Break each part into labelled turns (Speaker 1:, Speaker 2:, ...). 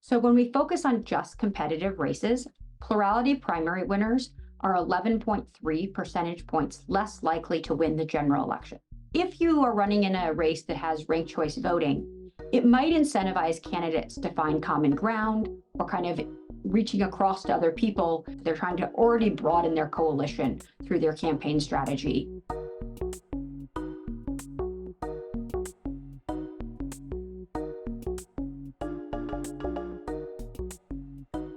Speaker 1: So when we focus on just competitive races, plurality primary winners are 11.3 percentage points less likely to win the general election. If you are running in a race that has ranked choice voting, it might incentivize candidates to find common ground or kind of reaching across to other people. They're trying to already broaden their coalition through their campaign strategy.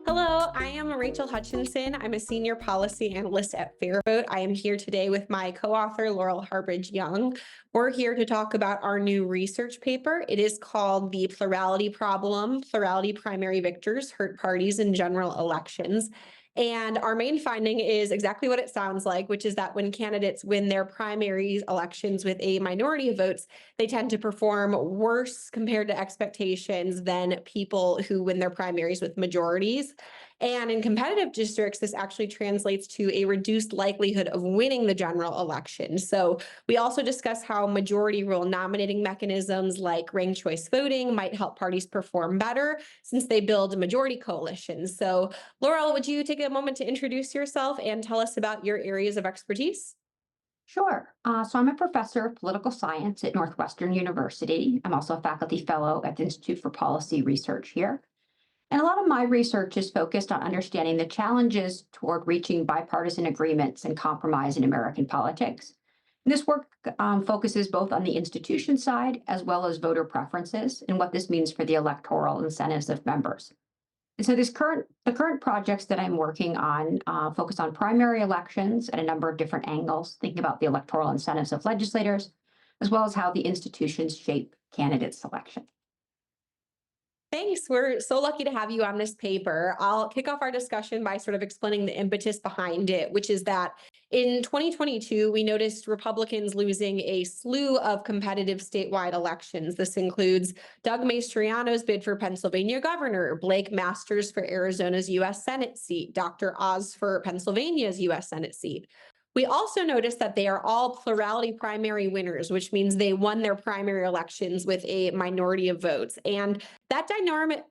Speaker 2: Hello, I am Rachel Hutchinson. I'm a senior policy analyst at Fairvote. I am here today with my co-author, Laurel Harbridge Young. We're here to talk about our new research paper. It is called The Plurality Problem, Plurality Primary Victors Hurt Parties in General Elections. And our main finding is exactly what it sounds like, which is that when candidates win their primary elections with a minority of votes, they tend to perform worse compared to expectations than people who win their primaries with majorities. And in competitive districts, this actually translates to a reduced likelihood of winning the general election. So we also discuss how majority rule nominating mechanisms like ranked choice voting might help parties perform better since they build majority coalitions. So Laurel, would you take a moment to introduce yourself and tell us about your areas of expertise?
Speaker 1: Sure. So I'm a professor of political science at Northwestern University. I'm also a faculty fellow at the Institute for Policy Research here. And a lot of my research is focused on understanding the challenges toward reaching bipartisan agreements and compromise in American politics. And this work focuses both on the institution side as well as voter preferences and what this means for the electoral incentives of members. And so the current projects that I'm working on focus on primary elections at a number of different angles, thinking about the electoral incentives of legislators, as well as how the institutions shape candidate selection.
Speaker 2: Thanks. We're so lucky to have you on this paper. I'll kick off our discussion by sort of explaining the impetus behind it, which is that in 2022, we noticed Republicans losing a slew of competitive statewide elections. This includes Doug Mastriano's bid for Pennsylvania governor, Blake Masters for Arizona's U.S. Senate seat, Dr. Oz for Pennsylvania's U.S. Senate seat. We also noticed that they are all plurality primary winners, which means they won their primary elections with a minority of votes. And that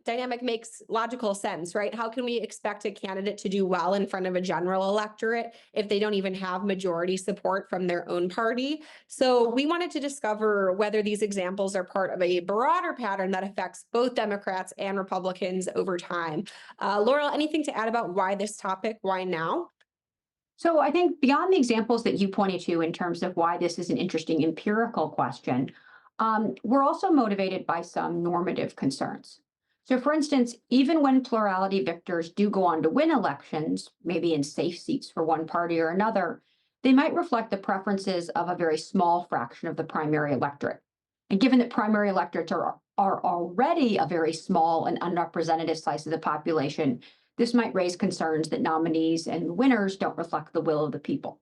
Speaker 2: dynamic makes logical sense, right? How can we expect a candidate to do well in front of a general electorate if they don't even have majority support from their own party? So we wanted to discover whether these examples are part of a broader pattern that affects both Democrats and Republicans over time. Laurel, anything to add about why this topic? Why now?
Speaker 1: So I think beyond the examples that you pointed to in terms of why this is an interesting empirical question, we're also motivated by some normative concerns. So for instance, even when plurality victors do go on to win elections, maybe in safe seats for one party or another, they might reflect the preferences of a very small fraction of the primary electorate. And given that primary electorates are already a very small and unrepresentative slice of the population, this might raise concerns that nominees and winners don't reflect the will of the people.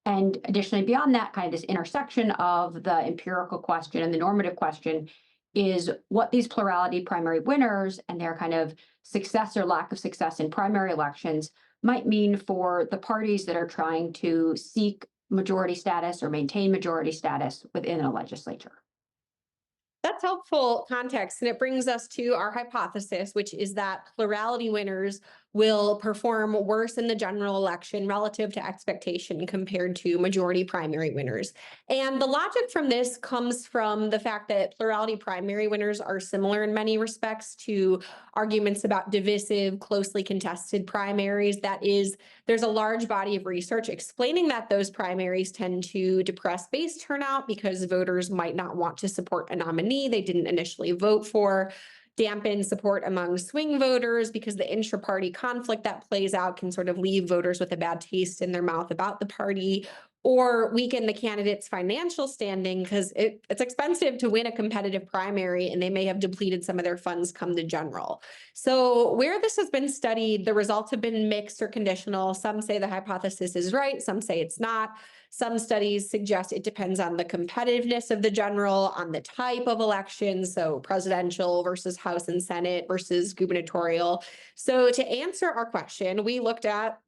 Speaker 1: And additionally, beyond that, kind of this intersection of the empirical question and the normative question is what these plurality primary winners and their kind of success or lack of success in primary elections might mean for the parties that are trying to seek majority status or maintain majority status within a legislature.
Speaker 2: That's helpful context. And it brings us to our hypothesis, which is that plurality winners will perform worse in the general election relative to expectation compared to majority primary winners. And the logic from this comes from the fact that plurality primary winners are similar in many respects to arguments about divisive, closely contested primaries. That is, there's a large body of research explaining that those primaries tend to depress base turnout because voters might not want to support a nominee they didn't initially vote for, dampen support among swing voters because the intra-party conflict that plays out can sort of leave voters with a bad taste in their mouth about the party, or weaken the candidate's financial standing because it's expensive to win a competitive primary and they may have depleted some of their funds come the general. So where this has been studied, the results have been mixed or conditional. Some say the hypothesis is right, some say it's not. Some studies suggest it depends on the competitiveness of the general, on the type of election, so presidential versus House and Senate versus gubernatorial. So to answer our question, we looked at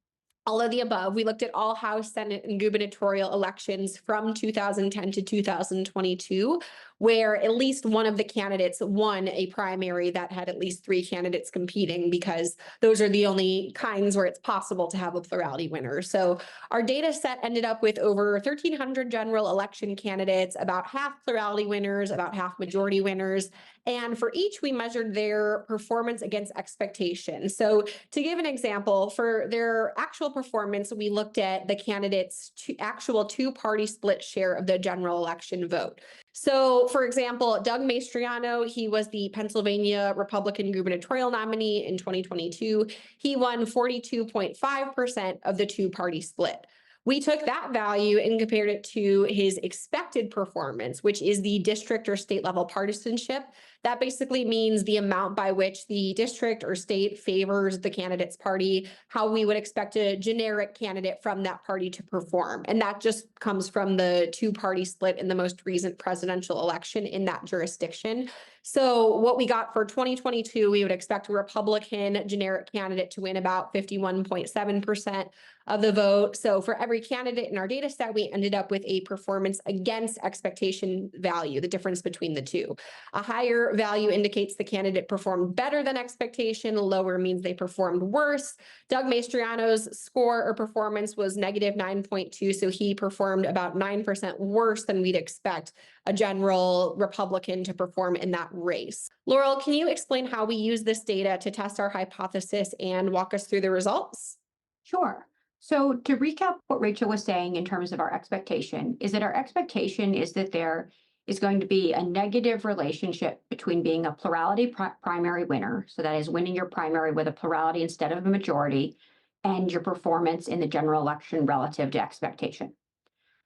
Speaker 2: all of the above. We looked at all House, Senate, and gubernatorial elections from 2010 to 2022. where at least one of the candidates won a primary that had at least 3 candidates competing, because those are the only kinds where it's possible to have a plurality winner. So our data set ended up with over 1,300 general election candidates, about half plurality winners, about half majority winners. And for each, we measured their performance against expectations. So to give an example, for their actual performance, we looked at the candidates' actual two-party split share of the general election vote. So, for example, Doug Mastriano, he was the Pennsylvania Republican gubernatorial nominee in 2022. He won 42.5% of the two-party split. We took that value and compared it to his expected performance, which is the district or state level partisanship. That basically means the amount by which the district or state favors the candidate's party, how we would expect a generic candidate from that party to perform. And that just comes from the two-party split in the most recent presidential election in that jurisdiction. So what we got for 2022, we would expect a Republican generic candidate to win about 51.7% of the vote. So for every candidate in our data set, we ended up with a performance against expectation value, the difference between the two. A higher value indicates the candidate performed better than expectation. Lower means they performed worse. Doug Mastriano's score or performance was negative 9.2. So he performed about 9% worse than we'd expect a general Republican to perform in that race. Laurel, can you explain how we use this data to test our hypothesis and walk us through the results?
Speaker 1: Sure. So to recap what Rachel was saying in terms of our expectation, is that our expectation is that there is going to be a negative relationship between being a plurality primary winner, so that is winning your primary with a plurality instead of a majority, and your performance in the general election relative to expectation.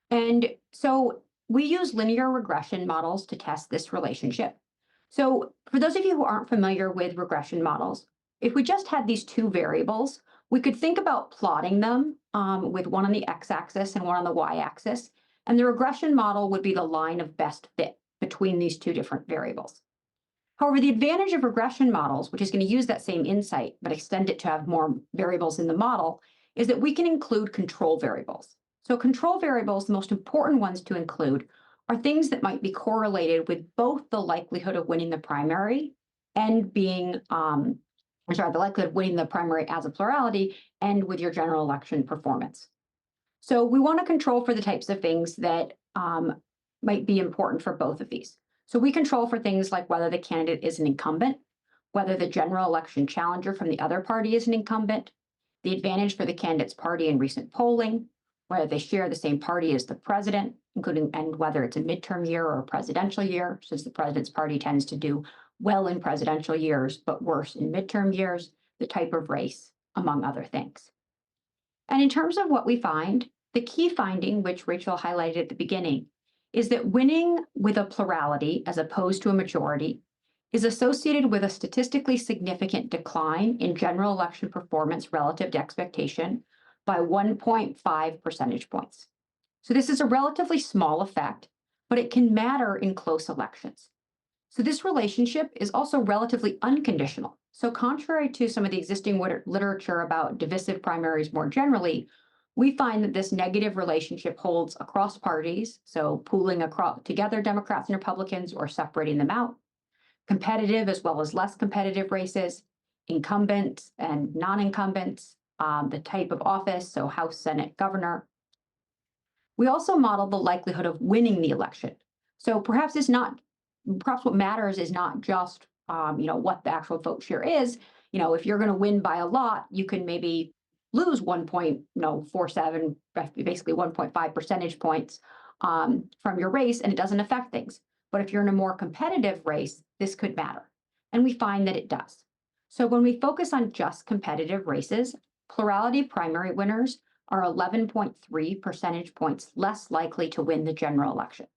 Speaker 1: And so we use linear regression models to test this relationship. So for those of you who aren't familiar with regression models, if we just had these two variables, we could think about plotting them with one on the x-axis and one on the y-axis, and the regression model would be the line of best fit between these two different variables. However, the advantage of regression models, which is going to use that same insight but extend it to have more variables in the model, is that we can include control variables. So control variables, the most important ones to include, are things that might be correlated with both the likelihood of winning the primary and being the likelihood of winning the primary as a plurality and with your general election performance. So we want to control for the types of things that might be important for both of these. So we control for things like whether the candidate is an incumbent, whether the general election challenger from the other party is an incumbent, the advantage for the candidate's party in recent polling, whether they share the same party as the president, including and whether it's a midterm year or a presidential year, since the president's party tends to do well in presidential years, but worse in midterm years, the type of race, among other things. And in terms of what we find, the key finding, which Rachel highlighted at the beginning, is that winning with a plurality as opposed to a majority is associated with a statistically significant decline in general election performance relative to expectation by 1.5 percentage points. So this is a relatively small effect, but it can matter in close elections. So this relationship is also relatively unconditional. So contrary to some of the existing literature about divisive primaries more generally, we find that this negative relationship holds across parties, so pooling across together Democrats and Republicans or separating them out, competitive as well as less competitive races, incumbents and non-incumbents, the type of office, so House, Senate, governor. We also modeled the likelihood of winning the election. So perhaps what matters is not just what the actual vote share is. If you're going to win by a lot, you can maybe lose 1.47, basically 1.5 percentage points from your race, and it doesn't affect things. But if you're in a more competitive race, this could matter. And we find that it does. So when we focus on just competitive races, plurality primary winners are 11.3 percentage points less likely to win the general election.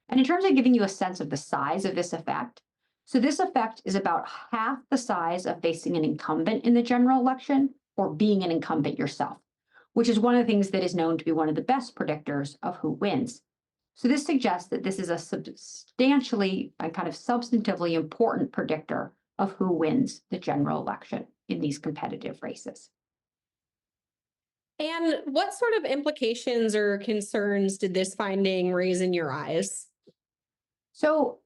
Speaker 1: And in terms of giving you a sense of the size of this effect, so this effect is about half the size of facing an incumbent in the general election or being an incumbent yourself, which is one of the things that is known to be one of the best predictors of who wins. So this suggests that this is a substantially and kind of substantively important predictor of who wins the general election in these competitive races.
Speaker 2: And what sort of implications or concerns did this finding raise in your eyes?
Speaker 1: So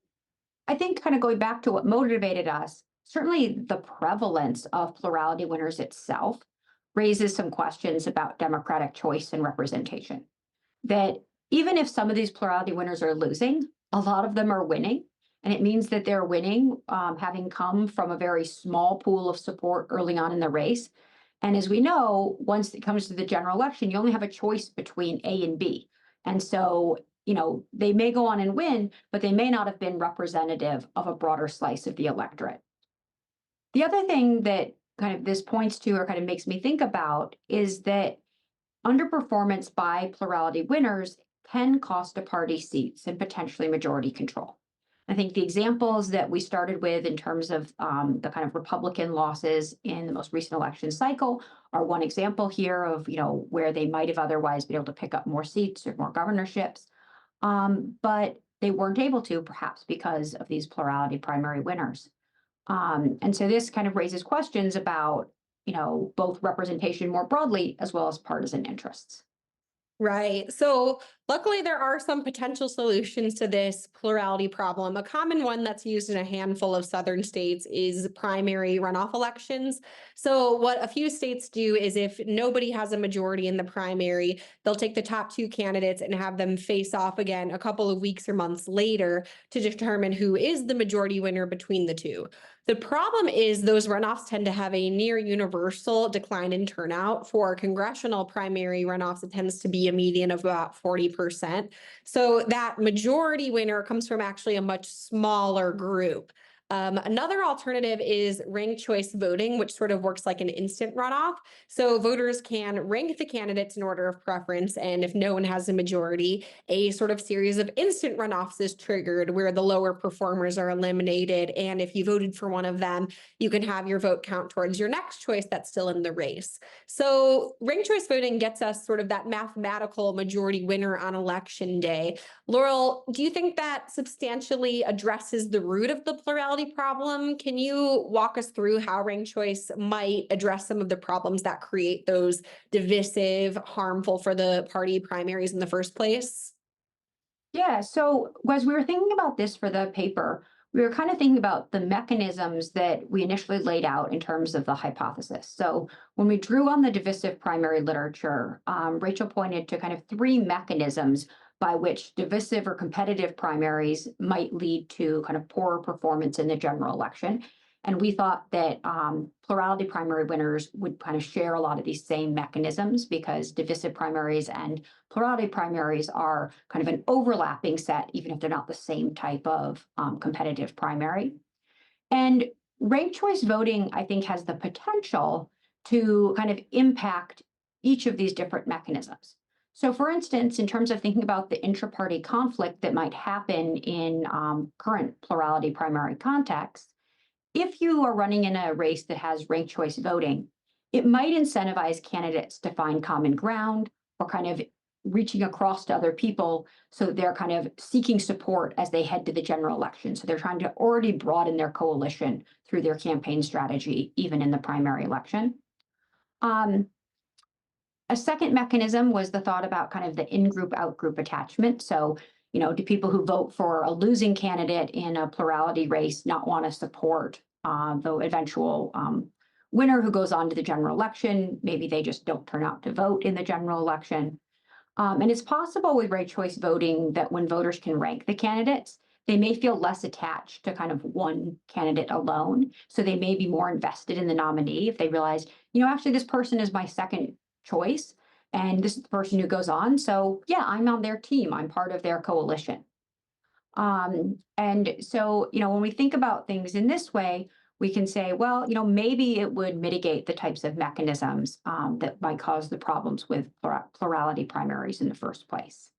Speaker 1: I think kind of going back to what motivated us, certainly the prevalence of plurality winners itself raises some questions about democratic choice and representation. That even if some of these plurality winners are losing, a lot of them are winning. And it means that they're winning, having come from a very small pool of support early on in the race. And as we know, once it comes to the general election, you only have a choice between A and B. And so, they may go on and win, but they may not have been representative of a broader slice of the electorate. The other thing that kind of this points to or kind of makes me think about is that underperformance by plurality winners can cost a party seats and potentially majority control. I think the examples that we started with in terms of the kind of Republican losses in the most recent election cycle are one example here of where they might have otherwise been able to pick up more seats or more governorships, but they weren't able to, perhaps because of these plurality primary winners. And so this kind of raises questions about, both representation more broadly as well as partisan interests.
Speaker 2: Right. So luckily, there are some potential solutions to this plurality problem. A common one that's used in a handful of southern states is primary runoff elections. So, what a few states do is if nobody has a majority in the primary, they'll take the top two candidates and have them face off again a couple of weeks or months later to determine who is the majority winner between the two. The problem is those runoffs tend to have a near universal decline in turnout. For congressional primary runoffs, it tends to be a median of about 40%. So that majority winner comes from actually a much smaller group. Another alternative is ranked choice voting, which sort of works like an instant runoff. So voters can rank the candidates in order of preference. And if no one has a majority, a sort of series of instant runoffs is triggered where the lower performers are eliminated. And if you voted for one of them, you can have your vote count towards your next choice that's still in the race. So ranked choice voting gets us sort of that mathematical majority winner on election day. Laurel, do you think that substantially addresses the root of the plurality problem? Can you walk us through how ranked choice might address some of the problems that create those divisive, harmful for the party primaries in the first place?
Speaker 1: Yeah, so as we were thinking about this for the paper, we were kind of thinking about the mechanisms that we initially laid out in terms of the hypothesis. So when we drew on the divisive primary literature, Rachel pointed to kind of three mechanisms by which divisive or competitive primaries might lead to kind of poorer performance in the general election. And we thought that plurality primary winners would kind of share a lot of these same mechanisms because divisive primaries and plurality primaries are kind of an overlapping set, even if they're not the same type of competitive primary. And ranked choice voting, I think, has the potential to kind of impact each of these different mechanisms. So, for instance, in terms of thinking about the intra-party conflict that might happen in current plurality primary contexts, if you are running in a race that has ranked choice voting, it might incentivize candidates to find common ground or kind of reaching across to other people so that they're kind of seeking support as they head to the general election. So they're trying to already broaden their coalition through their campaign strategy, even in the primary election. Um, a second mechanism was the thought about kind of the in-group, out-group attachment. So, do people who vote for a losing candidate in a plurality race not want to support the eventual winner who goes on to the general election? Maybe they just don't turn out to vote in the general election. And it's possible with ranked choice voting that when voters can rank the candidates, they may feel less attached to kind of one candidate alone. So they may be more invested in the nominee if they realize, actually, this person is my second choice. And this is the person who goes on. So, yeah, I'm on their team, I'm part of their coalition. And so, when we think about things in this way, we can say, well, maybe it would mitigate the types of mechanisms that might cause the problems with plurality primaries in the first place.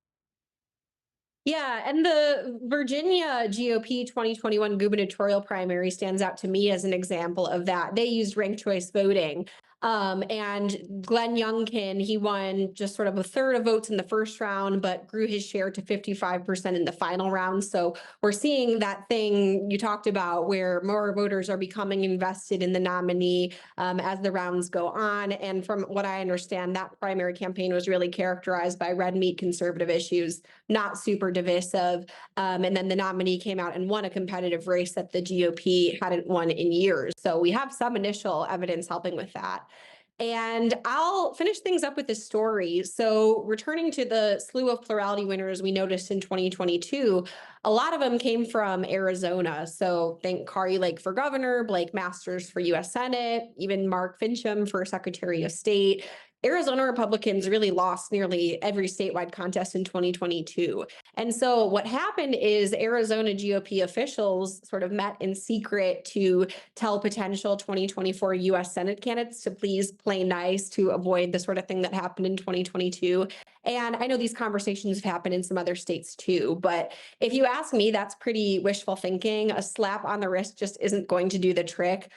Speaker 2: Yeah, and the Virginia GOP 2021 gubernatorial primary stands out to me as an example of that. They used ranked choice voting. And Glenn Youngkin, he won just sort of a third of votes in the first round, but grew his share to 55% in the final round. So we're seeing that thing you talked about where more voters are becoming invested in the nominee as the rounds go on. And from what I understand, that primary campaign was really characterized by red meat conservative issues, not super divisive. And then the nominee came out and won a competitive race that the GOP hadn't won in years. So we have some initial evidence helping with that. And I'll finish things up with this story. So, returning to the slew of plurality winners we noticed in 2022, a lot of them came from Arizona. So, think Kari Lake for governor, Blake Masters for US Senate, even Mark Fincham for Secretary of State. Arizona Republicans really lost nearly every statewide contest in 2022. And so what happened is Arizona GOP officials sort of met in secret to tell potential 2024 US Senate candidates to please play nice to avoid the sort of thing that happened in 2022. And I know these conversations have happened in some other states too, but if you ask me, that's pretty wishful thinking. A slap on the wrist just isn't going to do the trick.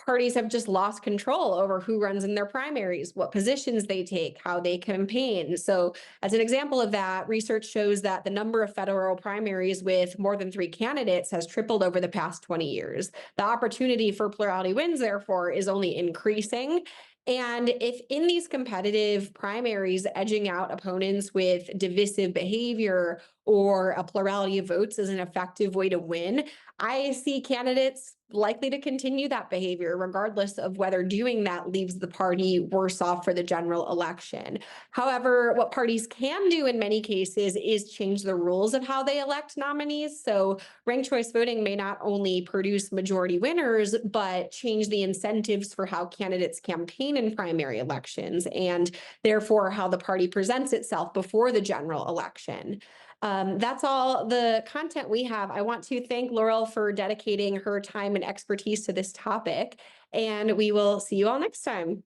Speaker 2: Parties have just lost control over who runs in their primaries, what positions they take, how they campaign. So, as an example of that, research shows that the number of federal primaries with more than 3 candidates has tripled over the past 20 years. The opportunity for plurality wins, therefore, is only increasing. And if in these competitive primaries, edging out opponents with divisive behavior or a plurality of votes is an effective way to win, I see candidates likely to continue that behavior, regardless of whether doing that leaves the party worse off for the general election. However, what parties can do in many cases is change the rules of how they elect nominees. So, ranked choice voting may not only produce majority winners, but change the incentives for how candidates campaign in primary elections and therefore how the party presents itself before the general election. That's all the content we have. I want to thank Laurel for dedicating her time and expertise to this topic, and we will see you all next time.